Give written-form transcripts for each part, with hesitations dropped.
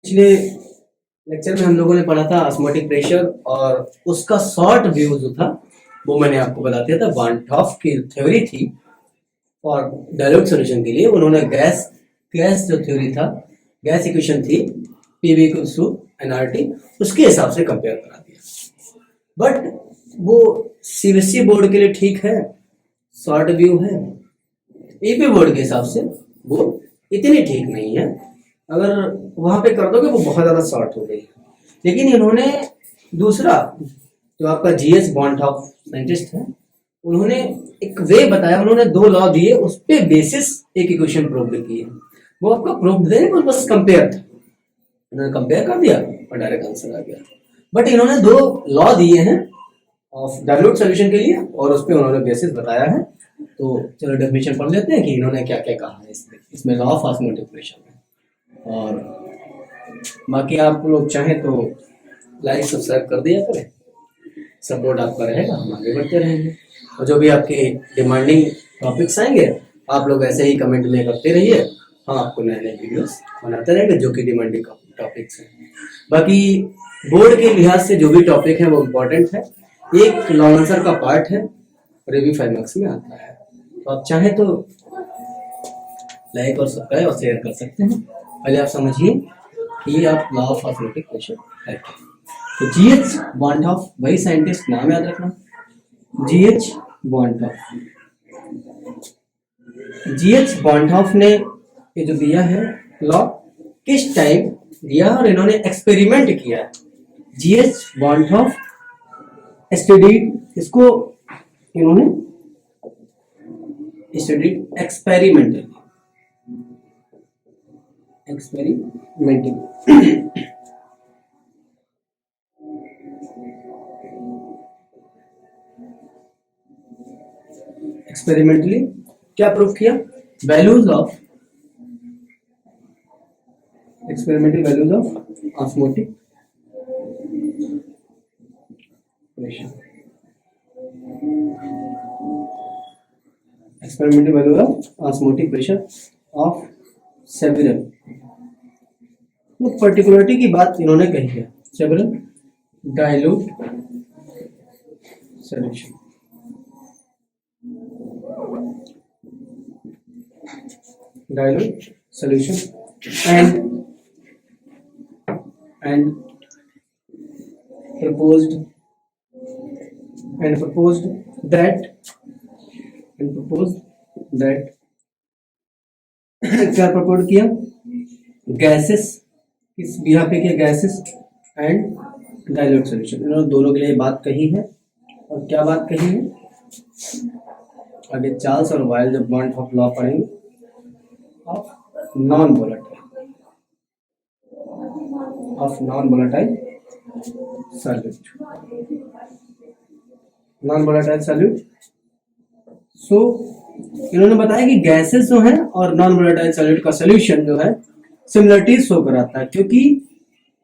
पिछले लेक्चर में हम लोगों ने पढ़ा था ऑस्मोटिक प्रेशर और उसका शॉर्ट व्यू जो था वो मैंने आपको बता दिया था। वान टॉफ की थ्योरी थी और डायल्यूट सॉल्यूशन के लिए उन्होंने गैस गैस जो थ्योरी था, गैस इक्वेशन थी पीवी इक्वल्स टू एनआरटी, उसके हिसाब से कंपेयर करा दिया। बट वो सीबीएसई बोर्ड के लिए ठीक है, शॉर्ट व्यू है। ईपी बोर्ड के हिसाब से वो इतनी ठीक नहीं है। अगर वहां पे कर दोगे वो बहुत ज्यादा शॉर्ट हो गई। लेकिन इन्होंने दूसरा जो आपका जीएस बॉन्टॉफ साइंटिस्ट है, उन्होंने एक वे बताया, उन्होंने दो लॉ दिए, उस पे बेसिस एक इक्वेशन प्रूव की है। वो आपका प्रूव देने को बस कंपेयर था, उन्होंने कंपेयर कर दिया और डायरेक्ट आंसर आ गया। बट इन्होंने दो लॉ दिए हैं ऑफ डायल्यूट सॉल्यूशन के लिए और उस पे उन्होंने बेसिस बताया है। तो चलो डेफिनेशन पढ़ लेते हैं कि इन्होंने क्या क्या कहा है इसमें लॉ ऑफ ऑस्मोटिक प्रेशर में। और बाकी आप लोग चाहें तो लाइक सब्सक्राइब कर दिया करें, सपोर्ट आपका रहेगा, हम आगे बढ़ते रहेंगे। और जो भी आपके डिमांडिंग टॉपिक्स आएंगे आप लोग ऐसे ही कमेंट में करते रहिए, हम आपको नए नए वीडियोस बनाते रहेंगे जो कि डिमांडिंग टॉपिक्स हैं। बाकी बोर्ड के लिहाज से जो भी टॉपिक है वो इम्पोर्टेंट है, एक लॉन्ग आंसर का पार्ट है और ये भी 5 मार्क्स में आता है। तो आप चाहें तो लाइक और सब्सक्राइब और शेयर कर सकते हैं। पहले आप समझिए कि आप लॉ ऑफ ऑस्मोटिक प्रेशर है। तो जीएच बॉन्टॉफ, वही साइंटिस्ट, नाम याद रखना, जीएच बॉन्टॉफ। जीएच बॉन्टॉफ ने ये जो दिया है लॉ, किस टाइम दिया और इन्होंने एक्सपेरिमेंट किया। जीएच बॉन्टॉफ स्टडीड, इसको इन्होंने स्टडीड एक्सपेरिमेंटली एक्सपेरिमेंटली क्या प्रूव किया? Values of experimental values of osmotic pressure, experimental value of osmotic pressure of several, वो पर्टिकुलरिटी की बात इन्होंने कही है। Several dilute solution, dilute solution and proposed that क्या प्रपोज किया? गैसेस, किस बिहा पे किया? गैसेस एंड डाइल्यूट सॉल्यूशन, इन्होंने दोनों के लिए बात कही है। और क्या बात कही है? आगे चार्ल्स और वाइल जब बॉन्टॉफ लॉ पढ़ेंगे of non volatile solute, non volatile solute. So इन्होंने बताया कि गैसेस जो है और नॉन वोलेटाइल सॉल्यूट का सॉल्यूशन जो है सिमिलरिटीज शो कराता है, क्योंकि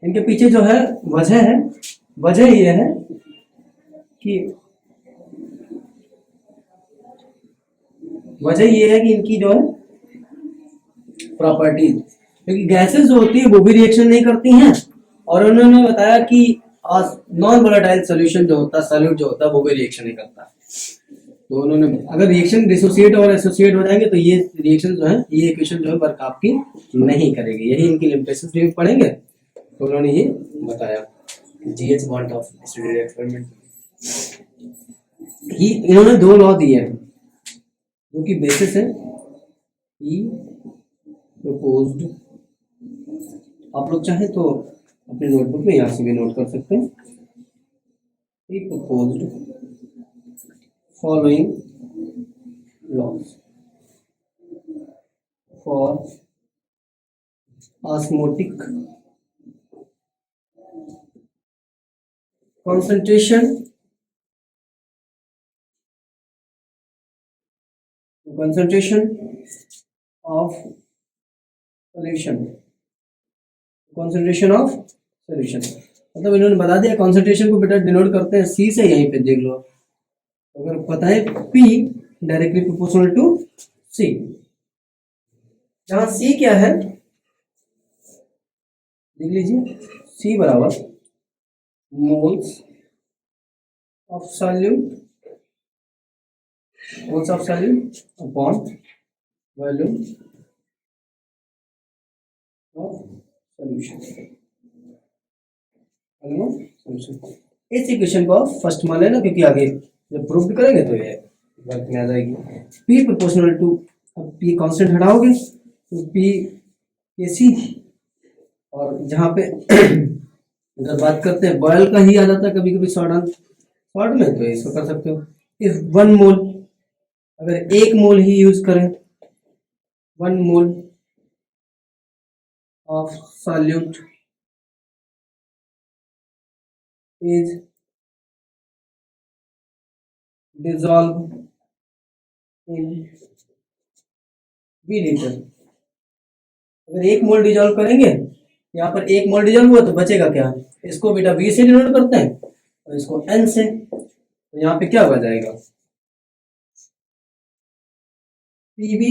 इनके पीछे जो है वजह ये है कि इनकी जो है प्रॉपर्टीज, क्योंकि गैसेस जो होती है वो भी रिएक्शन नहीं करती हैं। और उन्होंने बताया कि नॉन वोलेटाइल सॉल्यूशन जो होता है, सॉल्यूट जो होता है, वो भी रिएक्शन नहीं करता। तो उन्होंने अगर रिएक्शन डिसोसिएट और एसोसिएट हो जाएंगे तो ये रिएक्शन जो है, ये इक्वेशन जो है वर्क आपकी नहीं करेगी। यही इनकी लिमिटेशंस भी पढ़ेंगे। तो उन्होंने ये बताया जीएच बॉन्टॉफ स्टडीड एक्सपेरिमेंट, इन्होंने दो लॉ दिए हैं जो कि बेसिस है। ही प्रपोज्ड, आप लोग चाहे तो अपने नोटबुक में यहाँ से भी नोट कर सकते हैं। He proposed following laws for osmotic concentration of solution, मतलब इन्होंने बता दिया कॉन्सेंट्रेशन को बेटा डिनोट करते हैं सी से, यहीं पे देख लो। अगर पता है P directly proportional to C, जहां C क्या है? लिख लीजिए C बराबर moles of solute upon volume of solution. इस इक्वेशन को फर्स्ट मान लेना, क्योंकि आगे जब प्रूफ करेंगे तो ये वर्क में आ जाएगी। P प्रोपोर्शनल टू, अब P कांस्टेंट हटाओगे तो P के सी, और जहाँ पे अगर बात करते हैं बॉयल का ही आ जाता है कभी कभी शॉर्ट में, तो इसको कर सकते हो। इफ 1 मोल, अगर 1 मोल ही यूज करें, 1 mole of solute is dissolved in V litre. अगर 1 मोल डिजोल्व करेंगे, यहाँ पर 1 मोल डिजोल्व हुआ तो बचेगा क्या, इसको बेटा V से डिनोट करते हैं और इसको N से, तो यहाँ पे क्या बच जाएगा PV।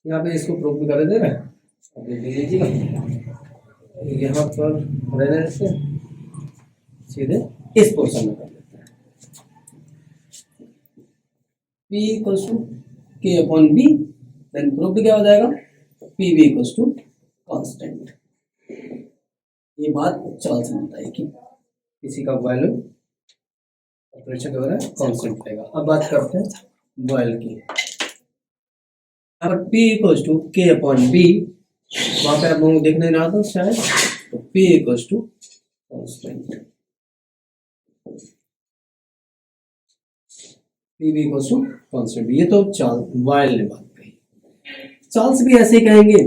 यहाँ पे इसको प्रूफ भी कर दे रहे हैं, आप देख लीजिएगा। यहाँ पर रहने से सीधे इस पोर्शन में कर लेते हैं। P equals to K upon B, then proof क्या हो जाएगा PV इक्वल्स टू कांस्टेंट। ये बात चार्ल्स ने बताई कि किसी का वैल्यू टेम्परेचर के वगैरह कांस्टेंट रहेगा। अब बात करते हैं बॉयल की। अगर P equals to K upon B, वहां पे आप लोगों को देखने रहा था शायद, तो P equals to constant, PV equals to constant. ये तो चार्ल्स बॉयल ने बात कही, चार्ल्स भी ऐसे ही कहेंगे।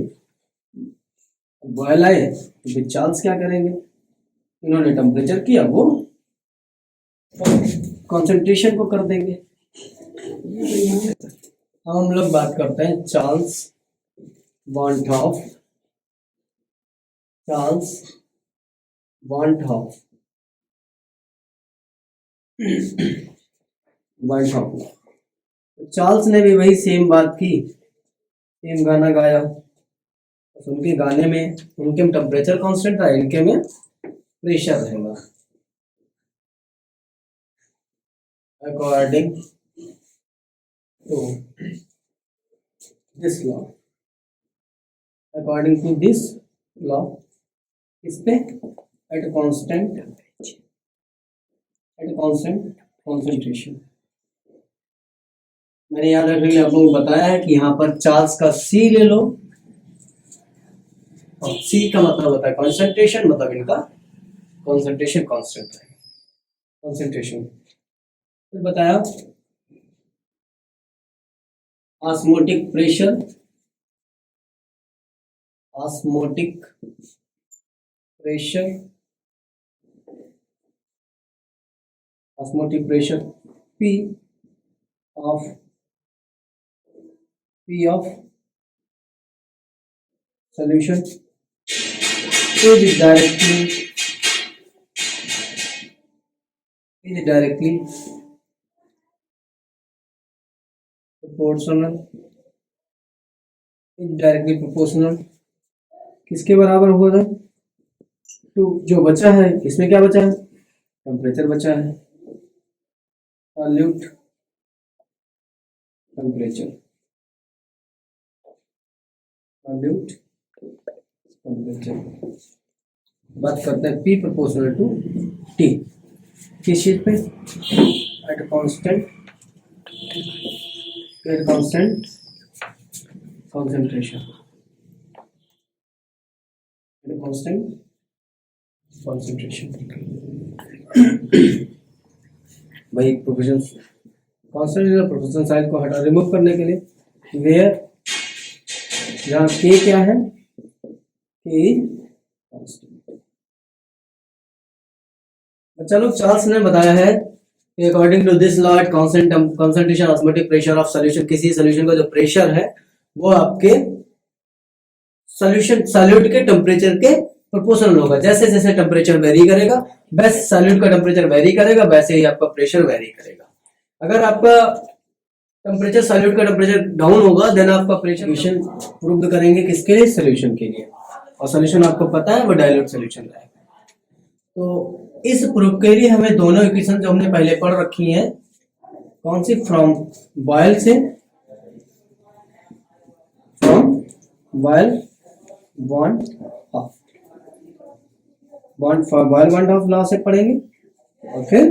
बॉयल आए तो फिर चार्ल्स क्या करेंगे, इन्होंने टेम्परेचर किया, वो कंसंट्रेशन को कर देंगे। अब हम लोग बात करते हैं चार्ल्स वांट ऑफ चार्ल्स ने भी वही सेम बात की, सेम गाना गाया। उनके गाने में उनके में टेम्परेचर कांस्टेंट था, इनके में प्रेशर रहेगा। अकॉर्डिंग टू दिस लॉ, इस पे एट कांस्टेंट कॉन्सेंट्रेशन, मैंने याद रखने के लिए आप लोगों को बताया है कि यहाँ पर चार्ल्स का C ले लो, और C का मतलब होता है कॉन्सेंट्रेशन, मतलब इनका कॉन्सेंट्रेशन कांस्टेंट है, कॉन्सेंट्रेशन। फिर बताया osmotic pressure P of solution is directly proportional किसके बराबर हुआ था, तो जो बचा है इसमें क्या बचा है, टेम्परेचर बचा है, सॉल्यूट टेम्परेचर। बात करते हैं P प्रोपोर्शनल टू T, किस चीज पे, एट कांस्टेंट concentration, भाई प्रोपोर्शन प्रोपोर्शन साइज को हटा रिमूव करने के लिए, वेयर जहाँ K क्या है, K कांस्टेंट। चलो चार्ल्स ने बताया है कि according to this law at concentration osmotic pressure of solution, किसी सॉल्यूशन का जो प्रेशर है वो आपके सॉल्यूट के टेम्परेचर के प्रोपोर्शनल होगा। जैसे जैसे टेम्परेचर वेरी करेगा, वैसे सॉल्यूट का टेम्परेचर वेरी करेगा, वैसे ही आपका प्रेशर वेरी करेगा। अगर आपका टेम्परेचर सॉल्यूट का टेम्परेचर डाउन होगा, देन आपका प्रेशर प्रूव करेंगे किसके लिए, सॉल्यूशन के लिए। और सोल्यूशन आपको पता है वो डाइल्यूट सोल्यूशन रहेगा। तो इस प्रूफ के लिए हमें दोनों इक्वेशन जो हमने पहले पढ़ रखी हैं, कौन सी, फ्रॉम बॉयल से, from Boyle van't Hoff, van't Hoff Boyle van't Hoff law से पढ़ेंगे। और फिर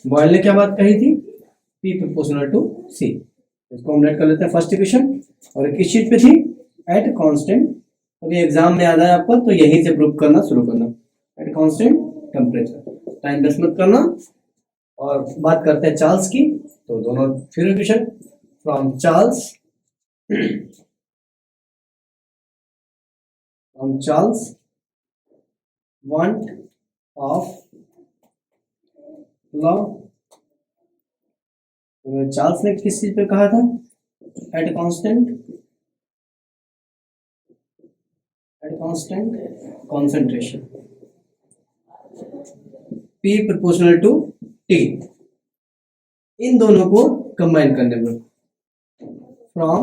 बॉयल ने क्या बात कही थी, P प्रोपोर्शनल टू C, इसको हम राइट कर लेते हैं फर्स्ट इक्वेशन। और किस चीज पे थी, एट कांस्टेंट, अभी एग्जाम में याद है आपको, तो यहीं से प्रूव करना शुरू करना, at constant temperature, time waste मत करना। और बात करते हैं चार्ल्स की, तो दोनों फिर equation from Charles, from Charles van't Hoff law, Charles ने किस चीज पे कहा था, at constant, at constant concentration, P proportional to T, इन दोनों को कंबाइन करने पर, फ्रॉम,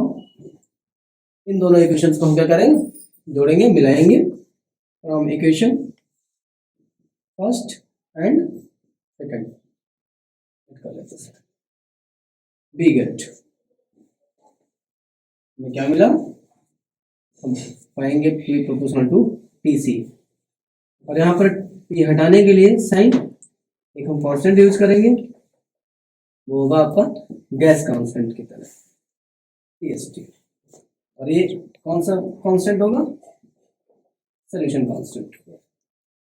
इन दोनों इक्वेशंस को हम क्या करेंगे, जोड़ेंगे, मिलाएंगे, from equation first and second, we get में क्या मिला, हम पाएंगे P प्रोपोर्शनल टू TC। और यहाँ पर ये हटाने के लिए साइन एक हम कांस्टेंट यूज करेंगे, वो होगा आपका गैस कांस्टेंट की तरह TST। और ये कौन सा कांस्टेंट होगा, सॉल्यूशन कांस्टेंट।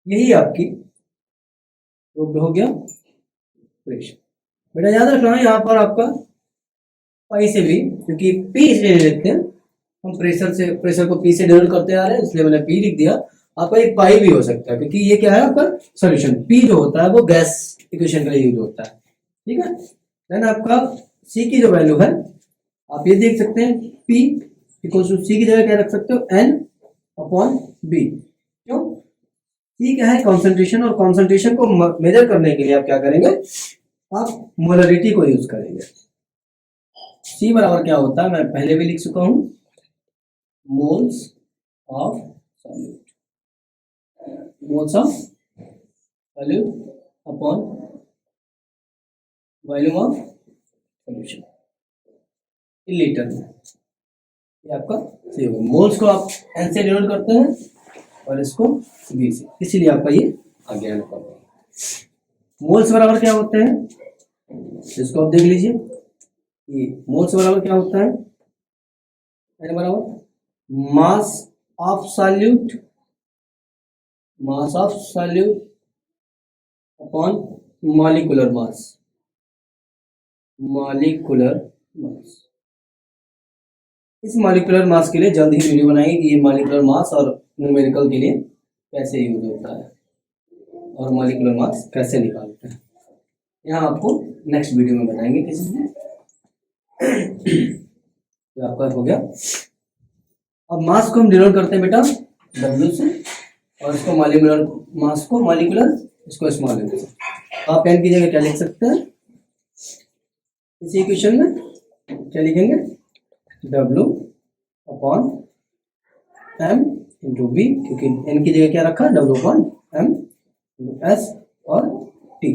यही आपकी हो गया प्रेशर। बेटा याद रखना है यहाँ पर आपका पाई से भी, क्योंकि P इसलिए लिखते हैं हम, प्रेशर को P से डिनोट करते आ रहे हैं, इसलिए मैंने P लिख दिया। आपका एक पाई भी हो सकता है, क्योंकि ये क्या है आपका सॉल्यूशन, P जो होता है वो गैस इक्वेशन के लिए यूज होता है, ठीक है। देन आपका C की जो वैल्यू है आप ये देख सकते हैं, P इक्वल टू C की जगह क्या रख सकते हो, N अपॉन B। क्यों, C क्या है कॉन्सेंट्रेशन, और कॉन्सेंट्रेशन को मेजर करने के लिए आप क्या करेंगे, आप मोलरिटी को यूज करेंगे। C बराबर क्या होता है, मैं पहले भी लिख चुका हूं, moles of solute, moles of solute upon volume of solution in litre में। ये आपका सही होगा, मोल्स को आप N से डिनोट करते हैं और इसको V से, इसीलिए आपका ये आ गया। मोल्स बराबर क्या होते हैं, इसको आप देख लीजिए, ये मोल्स बराबर क्या होता है, बराबर mass of solute, mass of solute upon molecular mass, molecular mass. इस मॉलिक्यूलर मास के लिए जल्द ही वीडियो बनाएंगे कि ये मॉलिक्यूलर मास और न्यूमेरिकल के लिए कैसे यूज होता है और मॉलिक्यूलर मास कैसे निकालते हैं, यहाँ आपको नेक्स्ट वीडियो में बताएंगे किसी में। तो आपका हो गया। अब मास को हम डिनोट करते हैं बेटा W से, और इसको मॉलिक्यूलर मास को मॉलिक्यूलर, इसको स्मॉल m से। आप n की जगह क्या लिख सकते हैं, इसी इक्वेशन में क्या लिखेंगे, W upon m into B, क्योंकि n की जगह क्या रखा, W upon m into S और T।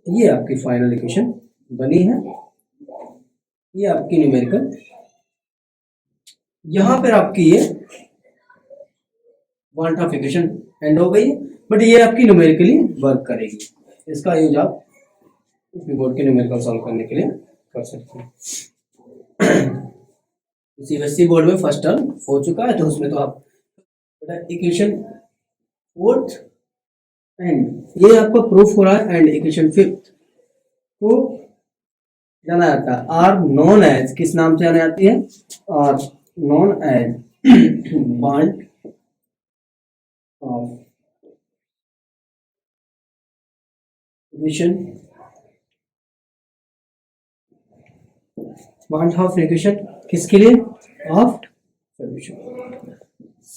ये आपकी फाइनल इक्वेशन बनी है, ये आपकी न्यूमेरिकल। यहां पर आपकी ये वांट ऑफ इक्वेशन एंड हो गई, बट ये आपकी न्यूमेरिकली वर्क करेगी। इसका यूज आप बोर्ड के न्यूमेरिकल सॉल्व करने के लिए कर सकते हैं। सीबीएसई बोर्ड में फर्स्ट टर्म हो चुका है, तो उसमें तो आप इक्वेशन फोर्थ एंड ये आपका प्रूफ हो रहा है, एंड इक्वेशन फिफ्थ को जाना जाता है आर नॉन एज, किस नाम से जानी जाती है, are known as van't Hoff equation, van't Hoff equation किसके लिए, ऑफ सॉल्यूशन,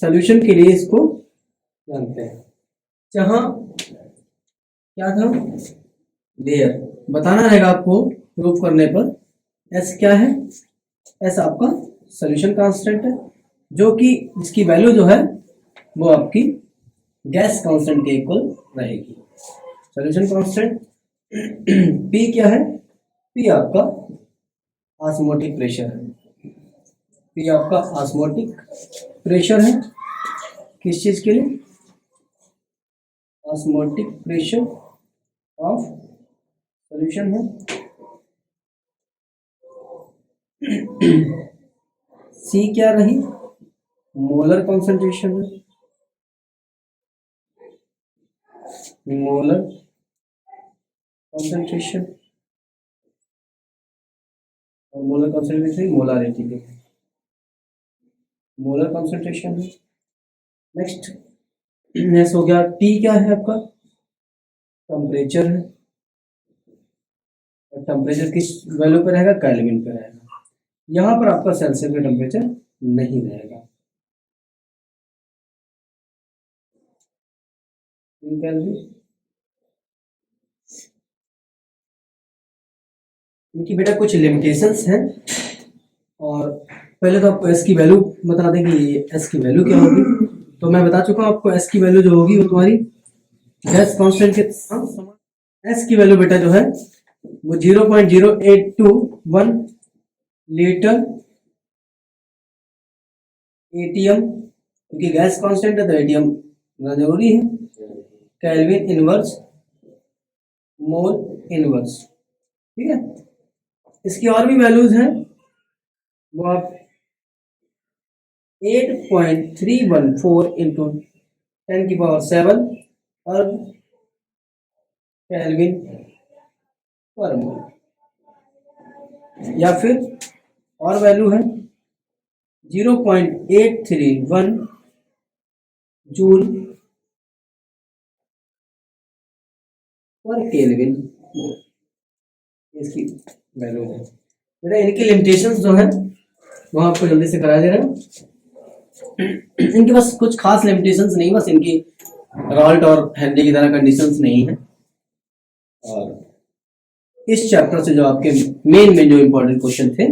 सॉल्यूशन के लिए इसको जानते हैं। जहां क्या था, लेयर बताना रहेगा आपको प्रूफ करने पर। एस क्या है, एस आपका सॉल्यूशन कांस्टेंट है, जो कि इसकी वैल्यू जो है वो आपकी गैस कांस्टेंट के इक्वल रहेगी। सॉल्यूशन कांस्टेंट P क्या है? P आपका ऑस्मोटिक प्रेशर है। P आपका ऑस्मोटिक प्रेशर है। किस चीज के लिए? ऑस्मोटिक प्रेशर ऑफ सॉल्यूशन है। C क्या रही? मोलर कॉन्सेंट्रेशन है। मोलर कॉन्सेंट्रेशन और मोलर कॉन्सेंट्रेशन मोलारिटी के मोलर कॉन्सेंट्रेशन है। नेक्स्ट हो गया T क्या है आपका? टेम्परेचर है। और टेम्परेचर किस वैल्यू पे रहेगा? केल्विन पे रहेगा। यहाँ पर आपका सेल्सियस का टेम्परेचर नहीं रहेगा। इनकी बेटा कुछ लिमिटेशंस हैं, और पहले तो आपको एस की वैल्यू बता दें कि एस की वैल्यू क्या होगी। तो मैं बता चुका हूँ आपको एस की वैल्यू जो होगी वो तुम्हारी गैस कांस्टेंट के एस की वैल्यू बेटा जो है वो 0.0821 लीटर एटीएम, क्योंकि गैस कांस्टेंट है तो एटीएम जरूरी है। केल्विन इनवर्स मोल इनवर्स, ठीक है। इसकी और भी वैल्यूज हैं, वो आप 8.314 इंटू 10⁻⁷ अर्ब केल्विन पर मोल, या फिर और वैल्यू है 0.831 जूल पर केल्विन, इसकी वैल्यू है बेटा। इनकी लिमिटेशंस जो है वो आपको जल्दी से करा दे रहे हैं। इनके पास कुछ खास लिमिटेशंस नहीं, बस इनकी रॉल्ट और हेनरी की तरह कंडीशंस नहीं है। और इस चैप्टर से जो आपके मेन जो इम्पोर्टेंट क्वेश्चन थे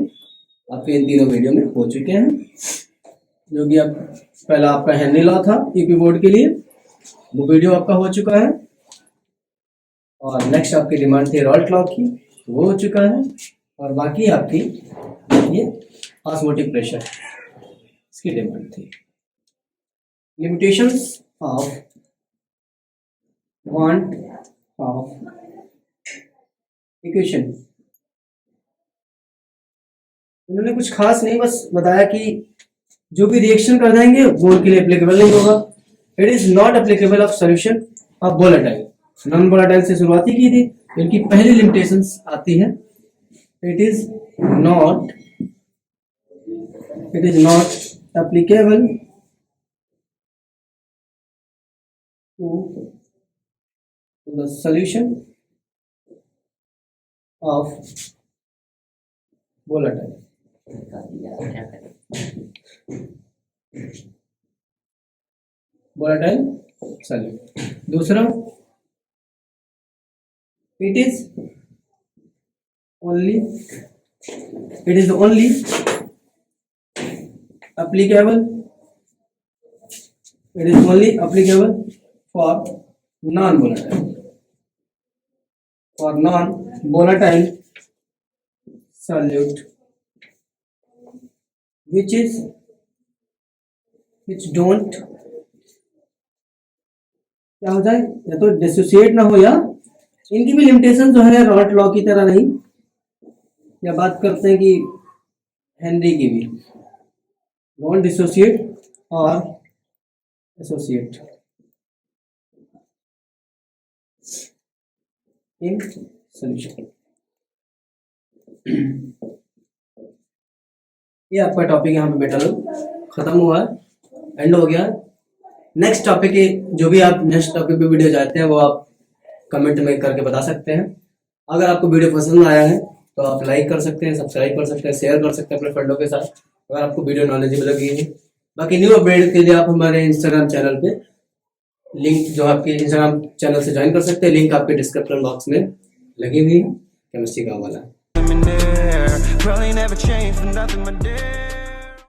आपके इन तीनों वीडियो में हो चुके हैं, जो कि अब पहला आपका हेनरी लॉ था यूपी बोर्ड के लिए, वो वीडियो आपका हो चुका है। और नेक्स्ट आपकी डिमांड थी रॉल्ट लॉ की, वो हो चुका है। और बाकी आपकी ये ऑस्मोटिक प्रेशर, इसकी डिमांड थी। Limitations of want Hoff equation, इन्होंने कुछ खास नहीं, बस बताया कि जो भी रिएक्शन कर देंगे वो उनके लिए एप्लीकेबल नहीं होगा। It is not applicable of solution of volatile. Non volatile से शुरुआती की थी, इनकी पहली लिमिटेशंस आती है, it is not applicable to the solution of volatile solute। दूसरा, it is only applicable for non-volatile solute which don't, क्या हो जाए, या तो डिसोसिएट ना हो, या इनकी भी लिमिटेशन जो है रॉल्ट लॉ की तरह नहीं। या बात करते हैं कि हेनरी की भी, डोंट डिसोसिएट और एसोसिएट इन सॉल्यूशन। ये आपका टॉपिक यहाँ पे बेटा लोग खत्म हुआ है, एंड हो गया। नेक्स्ट टॉपिक है, जो भी आप नेक्स्ट टॉपिक पे वीडियो चाहते हैं वो आप कमेंट में करके बता सकते हैं। अगर आपको वीडियो पसंद आया है तो आप लाइक कर सकते हैं, सब्सक्राइब कर सकते हैं, शेयर कर सकते हैं अपने फ्रेंडों के साथ, अगर आपको वीडियो नॉलेजेबल लगी है। बाकी न्यू अपडेट के लिए आप हमारे इंस्टाग्राम चैनल पे लिंक, जो आपके इंस्टाग्राम चैनल से ज्वाइन कर सकते हैं, लिंक आपके डिस्क्रिप्शन बॉक्स में लगी हुई है, केमिस्ट्री का वाला।